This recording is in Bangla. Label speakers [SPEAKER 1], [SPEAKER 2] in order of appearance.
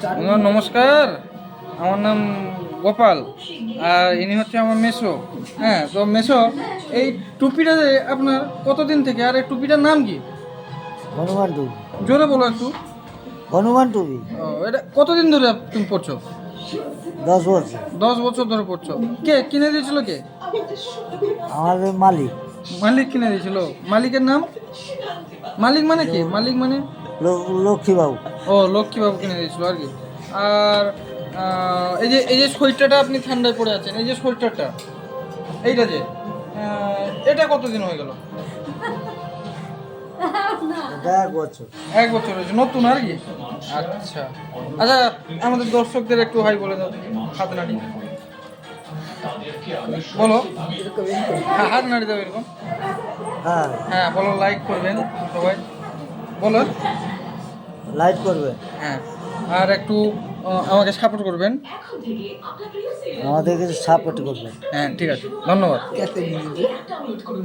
[SPEAKER 1] নমস্কার, আমার নাম গোপাল আর ইনি হচ্ছে আমার মেসো। হ্যাঁ, তো মেসো, এই টুপিটা যে আপনার কতদিন থেকে, আর এই টুপিটার নাম কি?
[SPEAKER 2] হনুমান টুপি।
[SPEAKER 1] জোরে বলো একটু।
[SPEAKER 2] হনুমান টুপি।
[SPEAKER 1] ও, এটা কতদিন ধরে তুমি পড়ছো?
[SPEAKER 2] 10 বছর।
[SPEAKER 1] 10 বছর ধরে পড়ছো। কে কিনে দিয়েছিল? কে?
[SPEAKER 2] আমাদের মালিক
[SPEAKER 1] মালিক কিনে দিয়েছিল। মালিকের নাম? মালিক মানে কি? মালিক মানে?
[SPEAKER 2] লক্ষ্মীবাবু।
[SPEAKER 1] ও, লক্ষ্মীবাবু কিনে দিয়েছিল আর কি। আর এই যে সোয়েটারটা আপনি ঠান্ডায় পড়ে আছেন, এই যে সোয়েটারটা, এইটা যে এটা কতদিন হয়ে গেল?
[SPEAKER 2] এটা 1 বছর।
[SPEAKER 1] 1 বছর হয়েছে, নতুন আর কি। আচ্ছা আচ্ছা, আমাদের দর্শকদের একটু হাই বলে দাও, হাত নাড়ি বলো। হ্যাঁ, হাত নাড়ি দাও এরকম।
[SPEAKER 2] হ্যাঁ,
[SPEAKER 1] হ্যাঁ বলো, লাইক করবেন সবাই, বলো।
[SPEAKER 2] লাইট করবে।
[SPEAKER 1] হ্যাঁ, আর একটু আমাকে সাপোর্ট করবেন।
[SPEAKER 2] আমাদেরকে সাপোর্ট করবে।
[SPEAKER 1] হ্যাঁ, ঠিক আছে, ধন্যবাদ।